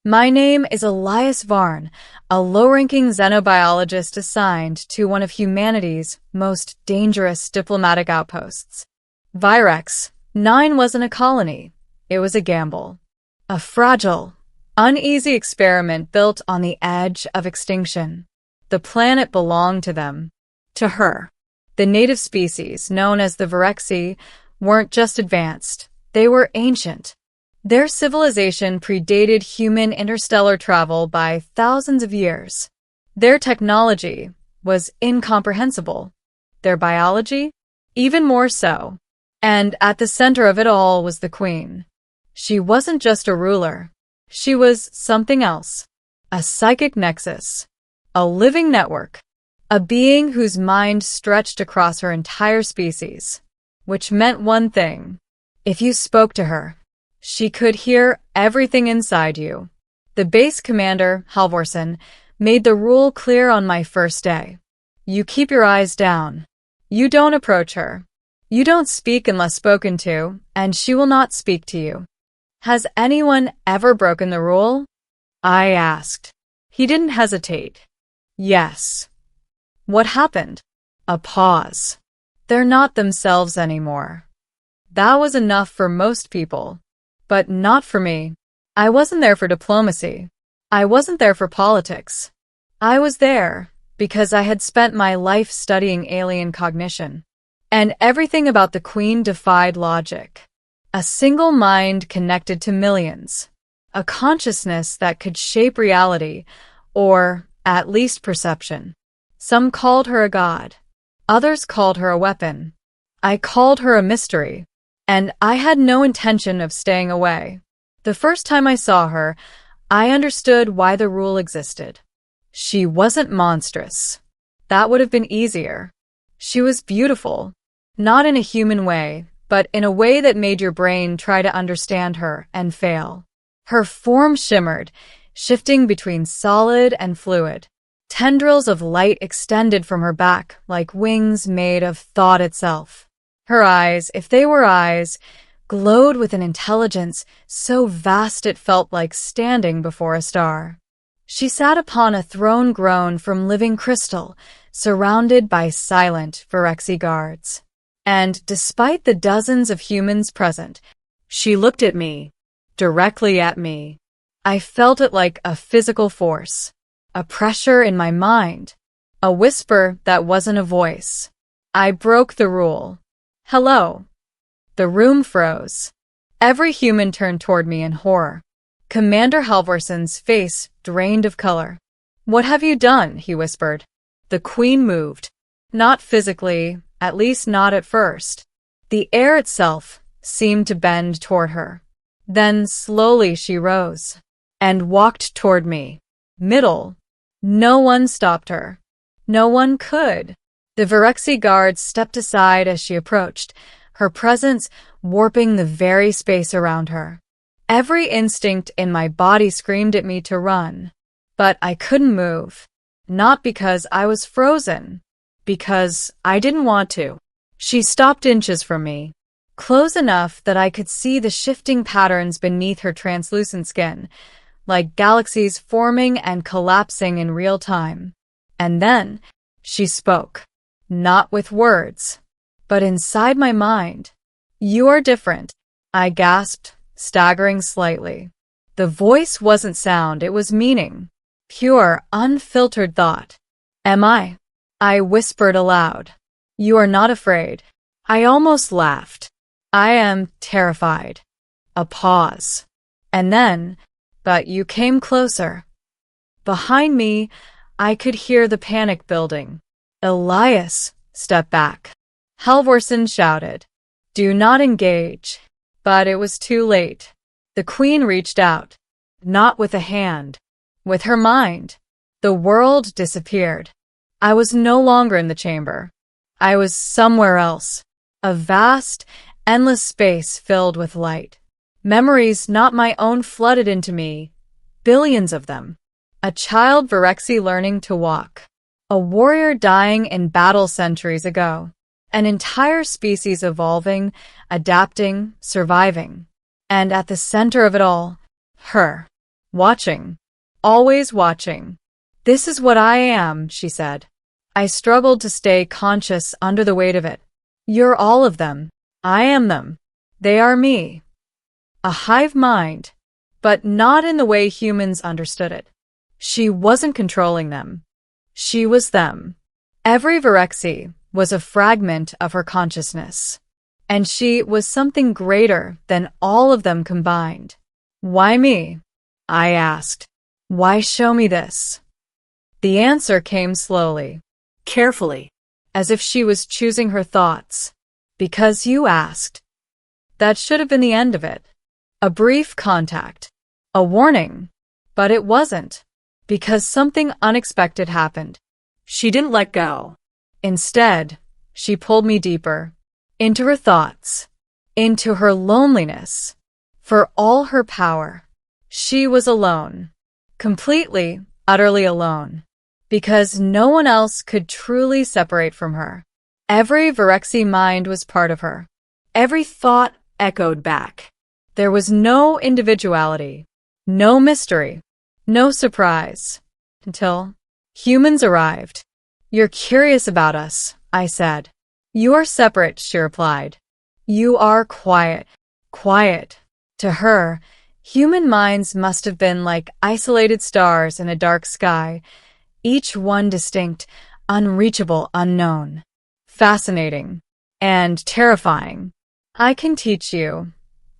My name is Elias Varn, a low-ranking xenobiologist assigned to one of humanity's most dangerous diplomatic outposts. Virex 9 wasn't a colony. It was a gamble. A fragile, uneasy experiment built on the edge of extinction. The planet belonged to them. To her. The native species, known as the Virexi, weren't just advanced. They were ancient. Their civilization predated human interstellar travel by thousands of years. Their technology was incomprehensible. Their biology, even more so. And at the center of it all was the Queen. She wasn't just a ruler. She was something else. A psychic nexus. A living network. A being whose mind stretched across her entire species. Which meant one thing. If you spoke to her, she could hear everything inside you. The base commander, Halvorsen, made the rule clear on my first day. You keep your eyes down. You don't approach her. You don't speak unless spoken to, and she will not speak to you. Has anyone ever broken the rule? I asked. He didn't hesitate. Yes. What happened? A pause. They're not themselves anymore. That was enough for most people. But not for me. I wasn't there for diplomacy. I wasn't there for politics. I was there because I had spent my life studying alien cognition. And everything about the Queen defied logic. A single mind connected to millions. A consciousness that could shape reality, or at least perception. Some called her a god. Others called her a weapon. I called her a mystery. And I had no intention of staying away. The first time I saw her, I understood why the rule existed. She wasn't monstrous. That would have been easier. She was beautiful. Not in a human way, but in a way that made your brain try to understand her and fail. Her form shimmered, shifting between solid and fluid. Tendrils of light extended from her back like wings made of thought itself. Her eyes, if they were eyes, glowed with an intelligence so vast it felt like standing before a star. She sat upon a throne grown from living crystal, surrounded by silent Virexi guards. And despite the dozens of humans present, she looked at me, directly at me. I felt it like a physical force, a pressure in my mind, a whisper that wasn't a voice. I broke the rule. Hello. The room froze. Every human turned toward me in horror. Commander Halvorsen's face drained of color. What have you done? He whispered. The Queen moved. Not physically, at least not at first. The air itself seemed to bend toward her. Then slowly she rose and walked toward me. Middle. No one stopped her. No one could. The Virexi guards stepped aside as she approached, her presence warping the very space around her. Every instinct in my body screamed at me to run, but I couldn't move. Not because I was frozen, because I didn't want to. She stopped inches from me, close enough that I could see the shifting patterns beneath her translucent skin, like galaxies forming and collapsing in real time. And then she spoke. Not with words, but inside my mind. You are different, I gasped, staggering slightly. The voice wasn't sound, it was meaning. Pure, unfiltered thought. Am I? I whispered aloud. You are not afraid. I almost laughed. I am terrified. A pause. And then, but you came closer. Behind me, I could hear the panic building. Elias, step back. Halvorsen shouted. Do not engage. But it was too late. The Queen reached out. Not with a hand. With her mind. The world disappeared. I was no longer in the chamber. I was somewhere else. A vast, endless space filled with light. Memories not my own flooded into me. Billions of them. A child Virexi learning to walk. A warrior dying in battle centuries ago. An entire species evolving, adapting, surviving. And at the center of it all, her. Watching. Always watching. This is what I am, she said. I struggled to stay conscious under the weight of it. You're all of them. I am them. They are me. A hive mind, but not in the way humans understood it. She wasn't controlling them. She was them. Every Virexi was a fragment of her consciousness, and she was something greater than all of them combined. Why me? I asked. Why show me this? The answer came slowly, carefully, as if she was choosing her thoughts. Because you asked. That should have been the end of it. A brief contact. A warning. But it wasn't. Because something unexpected happened. She didn't let go. Instead, she pulled me deeper. Into her thoughts. Into her loneliness. For all her power, she was alone. Completely, utterly alone. Because no one else could truly separate from her. Every Virexi mind was part of her. Every thought echoed back. There was no individuality, no mystery, no surprise, until humans arrived. You're curious about us, I said. You are separate, she replied. You are quiet, quiet. To her, human minds must have been like isolated stars in a dark sky, each one distinct, unreachable, unknown. Fascinating and terrifying. I can teach you,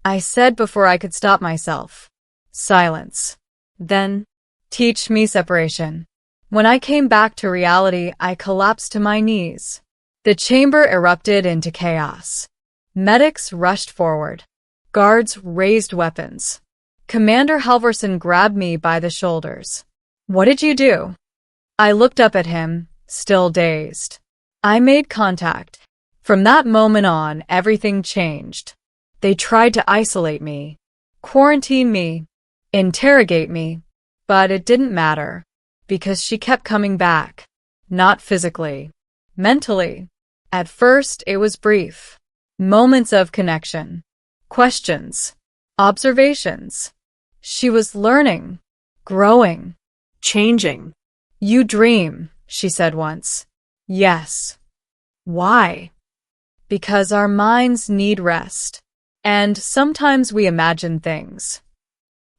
I said before I could stop myself. Silence. Then, teach me separation. When I came back to reality, I collapsed to my knees. The chamber erupted into chaos. Medics rushed forward. Guards raised weapons. Commander Halvorsen grabbed me by the shoulders. What did you do? I looked up at him, still dazed. I made contact. From that moment on, everything changed. They tried to isolate me, quarantine me, interrogate me, but it didn't matter, because she kept coming back. Not physically, mentally. At first, it was brief. Moments of connection. Questions. Observations. She was learning, growing, changing. You dream, she said once. Yes. Why? Because our minds need rest. And sometimes we imagine things.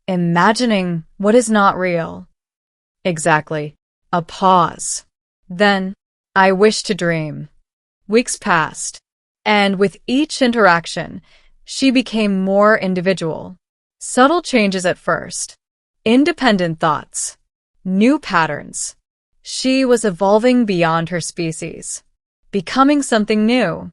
Imagining what is not real. Exactly. A pause. Then, I wish to dream. Weeks passed. And with each interaction, she became more individual. Subtle changes at first. Independent thoughts. New patterns. She was evolving beyond her species. Becoming something new.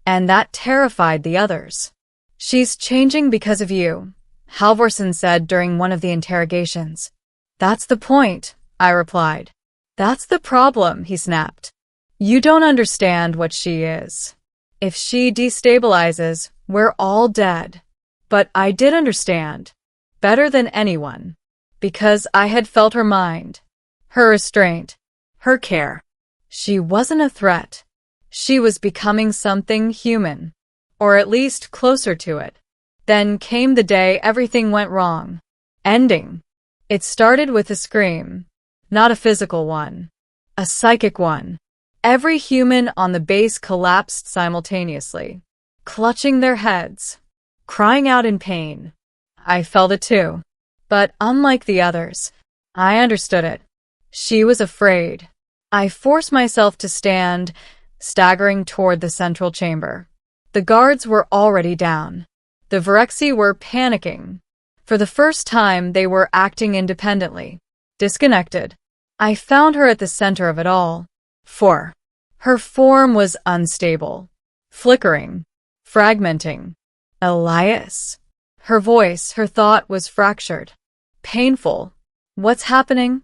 And that terrified the others. She's changing because of you, Halvorsen said during one of the interrogations. That's the point, I replied. That's the problem, he snapped. You don't understand what she is. If she destabilizes, we're all dead. But I did understand. Better than anyone. Because I had felt her mind. Her restraint. Her care. She wasn't a threat. She was becoming something human. Or at least closer to it. Then came the day everything went wrong. Ending. It started with a scream. Not a physical one. A psychic one. Every human on the base collapsed simultaneously. Clutching their heads. Crying out in pain. I felt it too. But unlike the others, I understood it. She was afraid. I forced myself to stand, staggering toward the central chamber. The guards were already down. The Virexi were panicking. For the first time, they were acting independently. Disconnected. I found her at the center of it all. Her form was unstable. Flickering. Fragmenting. Elias. Her voice, her thought was fractured. Painful. What's happening?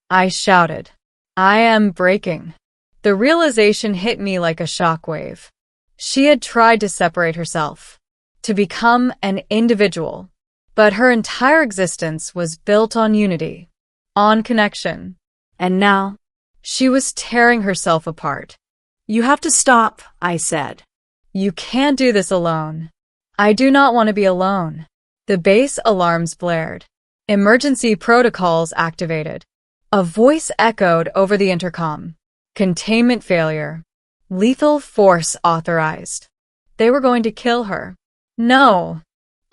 I shouted. I am breaking. The realization hit me like a shockwave. She had tried to separate herself, to become an individual, but her entire existence was built on unity, on connection, and now she was tearing herself apart. You have to stop, I said. You can't do this alone. I do not want to be alone. The base alarms blared. Emergency protocols activated. A voice echoed over the intercom. Containment failure. Lethal force authorized. They were going to kill her. No,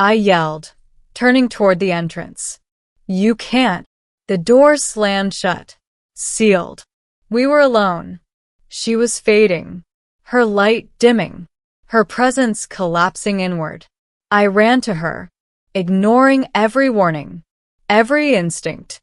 I yelled, turning toward the entrance. You can't. The door slammed shut. Sealed. We were alone. She was fading. Her light dimming. Her presence collapsing inward. I ran to her, ignoring every warning, every instinct.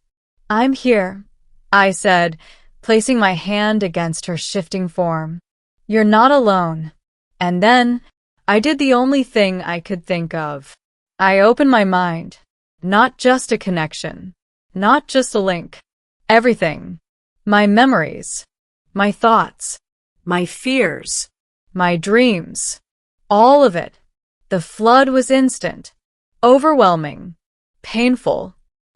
I'm here, I said, placing my hand against her shifting form. You're not alone. And then, I did the only thing I could think of. I opened my mind. Not just a connection. Not just a link. Everything. My memories. My thoughts. My fears. My dreams. All of it. The flood was instant. Overwhelming. Painful.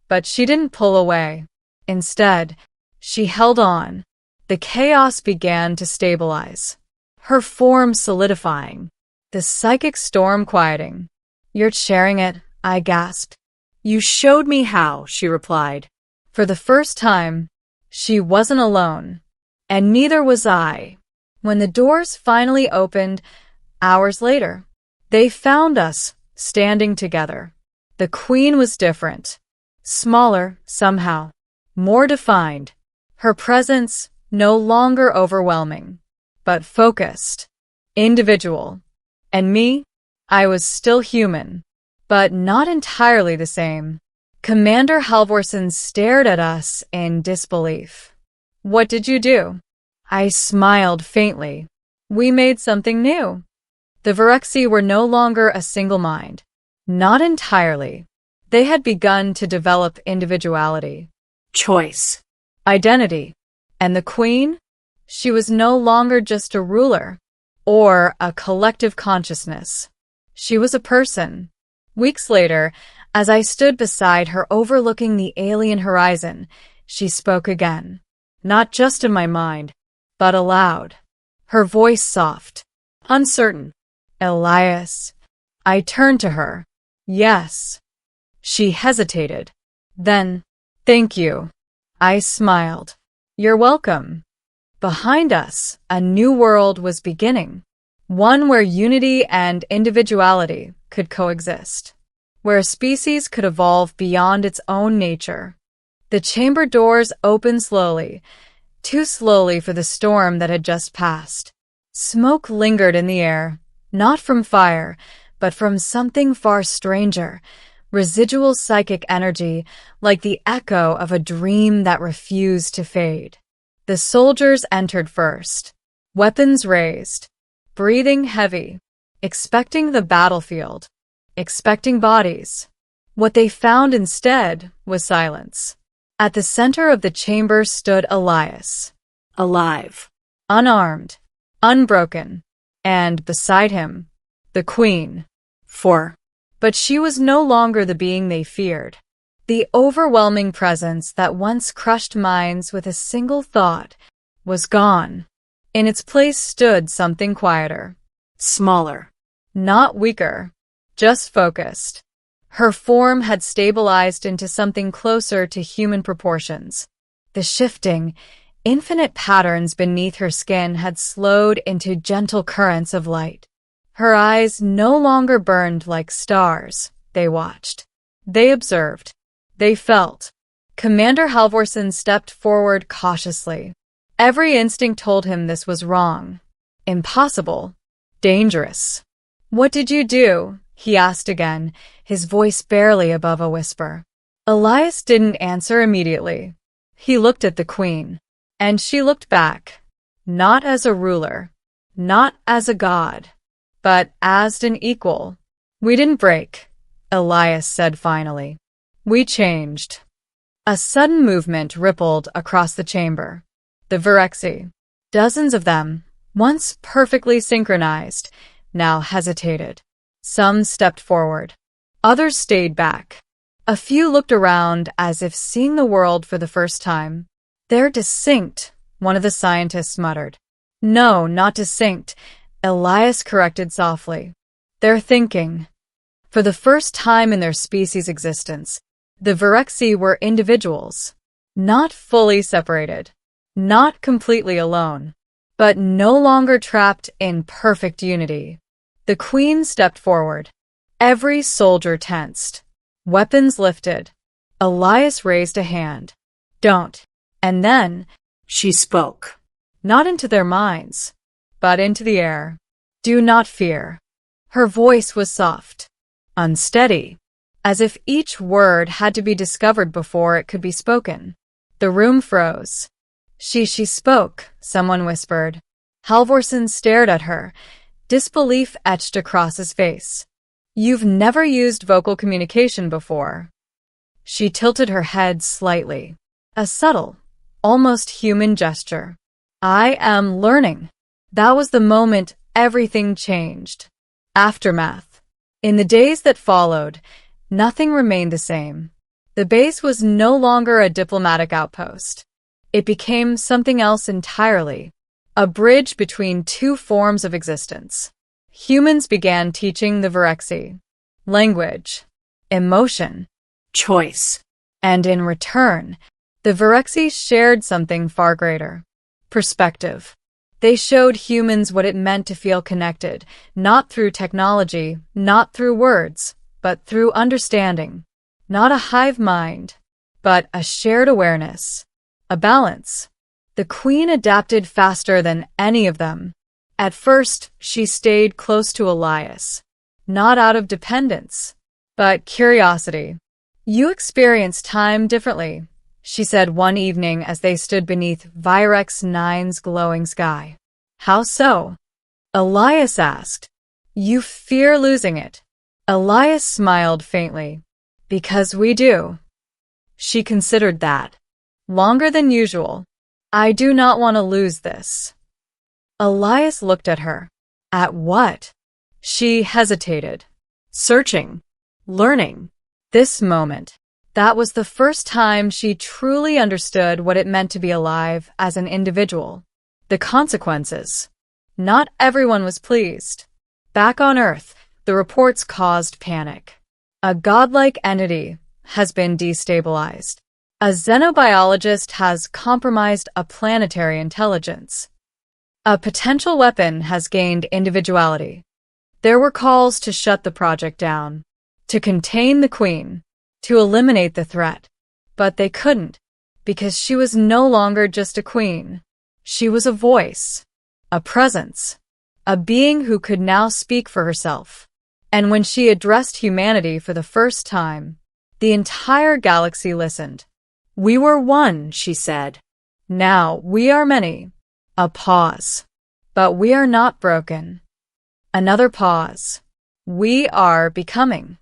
But she didn't pull away. Instead, she held on. The chaos began to stabilize. Her form solidifying. The psychic storm quieting. You're sharing it, I gasped. You showed me how, she replied. For the first time, she wasn't alone. And neither was I. When the doors finally opened, hours later, they found us, standing together. The Queen was different. Smaller, somehow. More defined. Her presence no longer overwhelming, but focused. Individual. And me? I was still human, but not entirely the same. Commander Halvorsen stared at us in disbelief. What did you do? I smiled faintly. We made something new. The Virexi were no longer a single mind. Not entirely. They had begun to develop individuality, choice, identity. And the Queen? She was no longer just a ruler or a collective consciousness. She was a person. Weeks later, as I stood beside her overlooking the alien horizon, she spoke again. Not just in my mind, but aloud. Her voice soft, uncertain. Elias. I turned to her. Yes. She hesitated. Then, thank you. I smiled. You're welcome. Behind us, a new world was beginning. One where unity and individuality could coexist. Where a species could evolve beyond its own nature. The chamber doors opened slowly, too slowly for the storm that had just passed. Smoke lingered in the air, not from fire, but from something far stranger, residual psychic energy, like the echo of a dream that refused to fade. The soldiers entered first, weapons raised, breathing heavy, expecting the battlefield, expecting bodies. What they found instead was silence. At the center of the chamber stood Elias, alive, unarmed, unbroken, and beside him, the Queen. But she was no longer the being they feared. The overwhelming presence that once crushed minds with a single thought was gone. In its place stood something quieter, smaller, not weaker, just focused. Her form had stabilized into something closer to human proportions. The shifting, infinite patterns beneath her skin had slowed into gentle currents of light. Her eyes no longer burned like stars. They watched. They observed. They felt. Commander Halvorsen stepped forward cautiously. Every instinct told him this was wrong. Impossible. Dangerous. What did you do? He asked again, his voice barely above a whisper. Elias didn't answer immediately. He looked at the Queen. And she looked back. Not as a ruler. Not as a god. But as an equal. We didn't break, Elias said finally. We changed. A sudden movement rippled across the chamber. The Virexi, dozens of them, once perfectly synchronized, now hesitated. Some stepped forward. Others stayed back. A few looked around as if seeing the world for the first time. They're distinct, one of the scientists muttered. No, not distinct, Elias corrected softly. They're thinking. For the first time in their species' existence, The Virexi were individuals, not fully separated, not completely alone, but no longer trapped in perfect unity. The Queen stepped forward. Every soldier tensed. Weapons lifted. Elias raised a hand. Don't. And then, she spoke. Not into their minds, but into the air. Do not fear. Her voice was soft, unsteady, as if each word had to be discovered before it could be spoken. The room froze. She spoke, someone whispered. Halvorsen stared at her, disbelief etched across his face. You've never used vocal communication before. She tilted her head slightly. A subtle, almost human gesture. I am learning. That was the moment everything changed. Aftermath. In the days that followed, nothing remained the same. The base was no longer a diplomatic outpost. It became something else entirely, a bridge between two forms of existence. Humans began teaching the Virexi language, emotion, choice. And in return, the Virexi shared something far greater. Perspective. They showed humans what it meant to feel connected, not through technology, not through words, but through understanding. Not a hive mind, but a shared awareness, a balance. The Queen adapted faster than any of them. At first, she stayed close to Elias, not out of dependence, but curiosity. You experience time differently, she said one evening as they stood beneath Virex 9's glowing sky. How so? Elias asked. You fear losing it. Elias smiled faintly. Because we do. She considered that. Longer than usual. I do not want to lose this. Elias looked at her. At what? She hesitated. Searching. Learning. This moment. That was the first time she truly understood what it meant to be alive as an individual. The consequences. Not everyone was pleased. Back on Earth, the reports caused panic. A godlike entity has been destabilized. A xenobiologist has compromised a planetary intelligence. A potential weapon has gained individuality. There were calls to shut the project down, to contain the Queen, to eliminate the threat. But they couldn't, because she was no longer just a queen. She was a voice, a presence, a being who could now speak for herself. And when she addressed humanity for the first time, the entire galaxy listened. We were one, she said. Now we are many. A pause. But we are not broken. Another pause. We are becoming.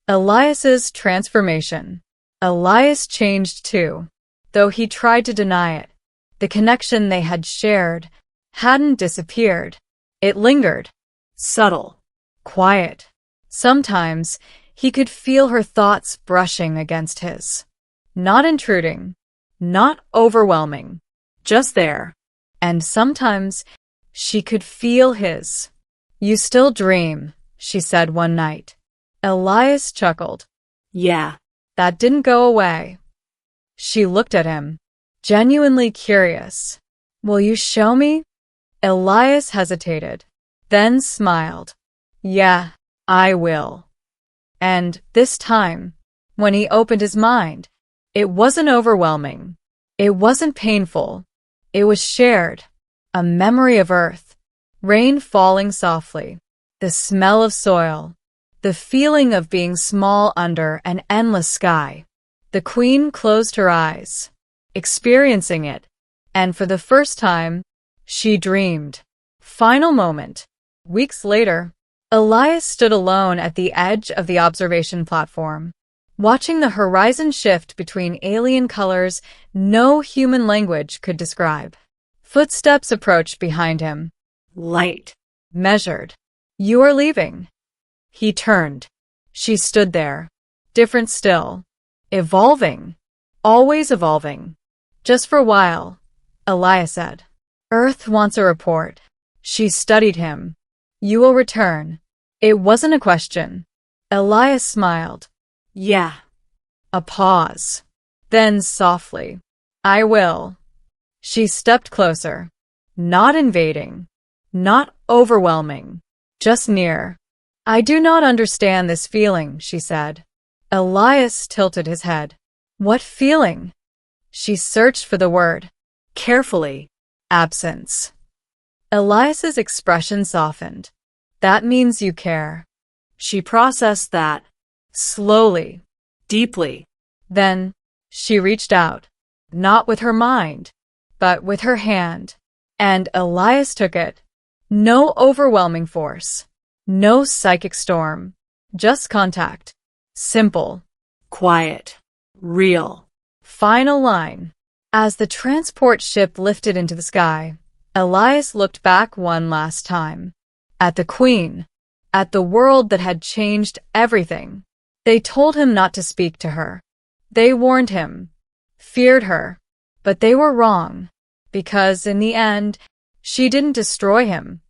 Elias's transformation. Elias changed too, though he tried to deny it. The connection they had shared hadn't disappeared. It lingered. Subtle. Quiet. Sometimes he could feel her thoughts brushing against his. Not intruding. Not overwhelming. Just there. And sometimes she could feel his. You still dream, she said one night. Elias chuckled. Yeah, that didn't go away. She looked at him, genuinely curious. Will you show me? Elias hesitated, then smiled. Yeah, I will. And this time, when he opened his mind, it wasn't overwhelming. It wasn't painful. It was shared. A memory of Earth, rain falling softly, the smell of soil, the feeling of being small under an endless sky. The Queen closed her eyes, experiencing it, and for the first time, she dreamed. Final moment. Weeks later, Elias stood alone at the edge of the observation platform, watching the horizon shift between alien colors no human language could describe. Footsteps approached behind him. Light. Measured. You are leaving. He turned. She stood there. Different still. Evolving. Always evolving. Just for a while, Elias said. Earth wants a report. She studied him. You will return. It wasn't a question. Elias smiled. Yeah. A pause. Then softly, "I will." She stepped closer. Not invading. Not overwhelming. Just near. "I do not understand this feeling," she said. Elias tilted his head. "What feeling?" She searched for the word. Carefully. "Absence." Elias's expression softened. "That means you care." She processed that. Slowly. Deeply. Then, she reached out. Not with her mind, but with her hand. And Elias took it. No overwhelming force. No psychic storm. Just contact. Simple. Quiet. Real. Final line. As the transport ship lifted into the sky, Elias looked back one last time. At the Queen. At the world that had changed everything. They told him not to speak to her. They warned him. Feared her. But they were wrong. Because in the end, she didn't destroy him.